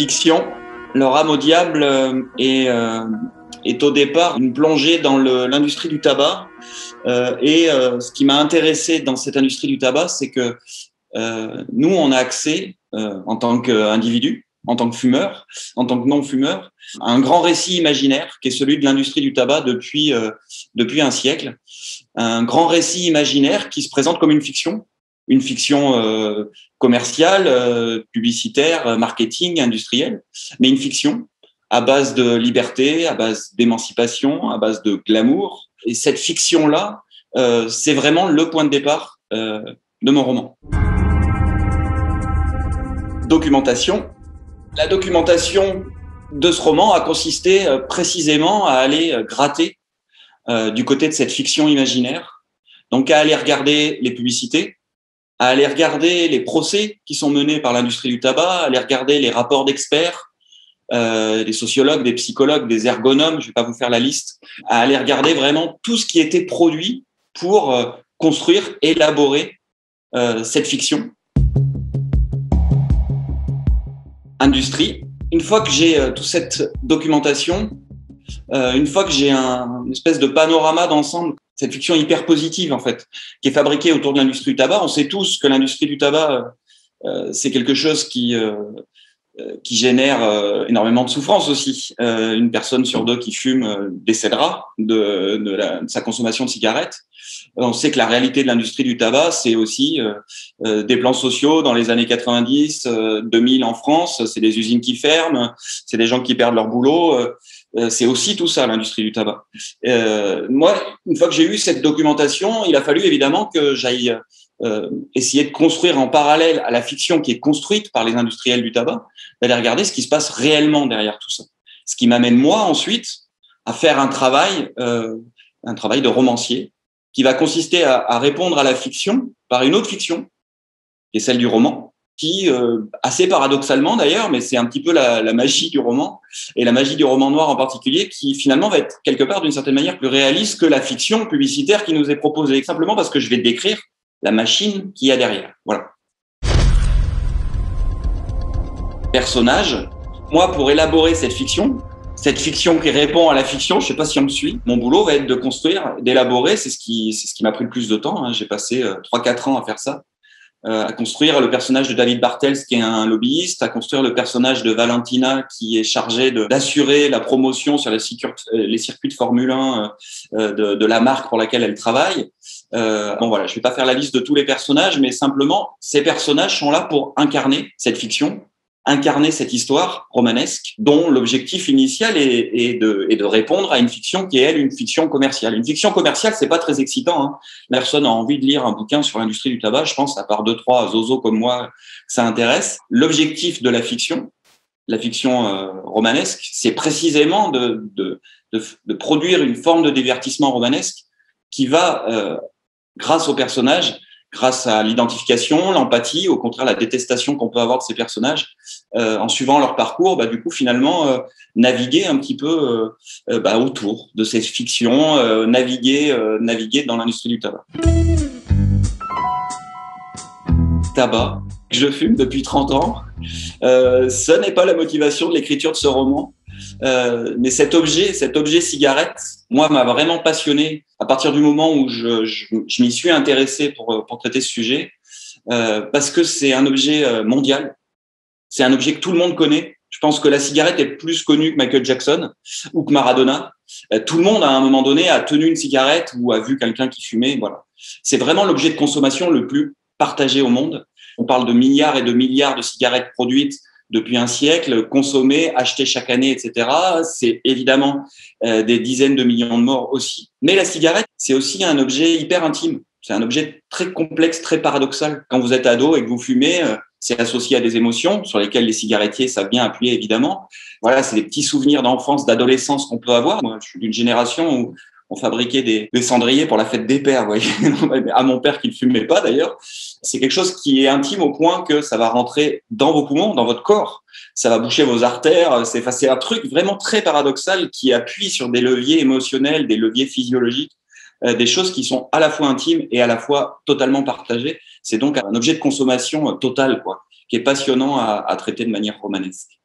Fiction, Le Rame au diable est au départ une plongée dans l'industrie du tabac. Ce qui m'a intéressé dans cette industrie du tabac, c'est que nous, on a accès, en tant qu'individu, en tant que fumeur, en tant que non-fumeur, à un grand récit imaginaire qui est celui de l'industrie du tabac depuis un siècle. Un grand récit imaginaire qui se présente comme une fiction commerciale, publicitaire, marketing, industrielle, mais une fiction à base de liberté, à base d'émancipation, à base de glamour. Et cette fiction-là, c'est vraiment le point de départ de mon roman. Documentation. La documentation de ce roman a consisté précisément à aller gratter du côté de cette fiction imaginaire, donc à aller regarder les publicités, à aller regarder les procès qui sont menés par l'industrie du tabac, à aller regarder les rapports d'experts, des sociologues, des psychologues, des ergonomes, je vais pas vous faire la liste, à aller regarder vraiment tout ce qui était produit pour construire, élaborer cette fiction. Industrie. Une fois que j'ai toute cette documentation, une fois que j'ai une espèce de panorama d'ensemble, cette fiction hyper positive en fait, qui est fabriquée autour de l'industrie du tabac. On sait tous que l'industrie du tabac, c'est quelque chose qui génère énormément de souffrance aussi. Une personne sur deux qui fume décédera de sa consommation de cigarettes. On sait que la réalité de l'industrie du tabac, c'est aussi des plans sociaux dans les années 90, 2000 en France. C'est des usines qui ferment, c'est des gens qui perdent leur boulot. C'est aussi tout ça, l'industrie du tabac. Moi, une fois que j'ai eu cette documentation, il a fallu évidemment que j'aille essayer de construire en parallèle à la fiction qui est construite par les industriels du tabac, d'aller regarder ce qui se passe réellement derrière tout ça. Ce qui m'amène moi ensuite à faire un travail de romancier qui va consister à répondre à la fiction par une autre fiction, qui est celle du roman, qui, assez paradoxalement d'ailleurs, mais c'est un petit peu la magie du roman, et la magie du roman noir en particulier, qui finalement va être quelque part d'une certaine manière plus réaliste que la fiction publicitaire qui nous est proposée, simplement parce que je vais décrire la machine qu'il y a derrière. Voilà. Personnage. Moi, pour élaborer cette fiction qui répond à la fiction, je sais pas si on me suit, mon boulot va être de construire, d'élaborer, c'est ce qui m'a pris le plus de temps, hein. J'ai passé 3-4 ans à faire ça, à construire le personnage de David Bartels, qui est un lobbyiste, à construire le personnage de Valentina, qui est chargée d'assurer la promotion sur les circuits de Formule 1 de la marque pour laquelle elle travaille. Bon voilà, je vais pas faire la liste de tous les personnages, mais simplement, ces personnages sont là pour incarner cette fiction, incarner cette histoire romanesque dont l'objectif initial est de répondre à une fiction qui est, elle, une fiction commerciale. Une fiction commerciale, c'est pas très excitant, hein. Personne n'a envie de lire un bouquin sur l'industrie du tabac, je pense, à part 2-3 zozos comme moi, ça intéresse. L'objectif de la fiction romanesque, c'est précisément de produire une forme de divertissement romanesque qui va, grâce aux personnages, grâce à l'identification, l'empathie, au contraire la détestation qu'on peut avoir de ces personnages, en suivant leur parcours, du coup finalement naviguer un petit peu autour de ces fictions, naviguer dans l'industrie du tabac. Tabac, je fume depuis 30 ans. Ce n'est pas la motivation de l'écriture de ce roman. Mais cet objet cigarette, moi, m'a vraiment passionné à partir du moment où je m'y suis intéressé pour traiter ce sujet, parce que c'est un objet mondial, c'est un objet que tout le monde connaît. Je pense que la cigarette est plus connue que Michael Jackson ou que Maradona. Tout le monde, à un moment donné, a tenu une cigarette ou a vu quelqu'un qui fumait. Voilà. C'est vraiment l'objet de consommation le plus partagé au monde. On parle de milliards et de milliards de cigarettes produites depuis un siècle, consommées, achetées chaque année, etc. C'est évidemment des dizaines de millions de morts aussi. Mais la cigarette, c'est aussi un objet hyper intime. C'est un objet très complexe, très paradoxal. Quand vous êtes ado et que vous fumez, c'est associé à des émotions sur lesquelles les cigarettiers savent bien appuyer, évidemment. Voilà, c'est des petits souvenirs d'enfance, d'adolescence qu'on peut avoir. Moi, je suis d'une génération où on fabriquait des cendriers pour la fête des pères, vous voyez. À mon père qui ne fumait pas d'ailleurs. C'est quelque chose qui est intime au point que ça va rentrer dans vos poumons, dans votre corps. Ça va boucher vos artères. C'est un truc vraiment très paradoxal qui appuie sur des leviers émotionnels, des leviers physiologiques, des choses qui sont à la fois intimes et à la fois totalement partagées. C'est donc un objet de consommation totale, quoi, qui est passionnant à traiter de manière romanesque.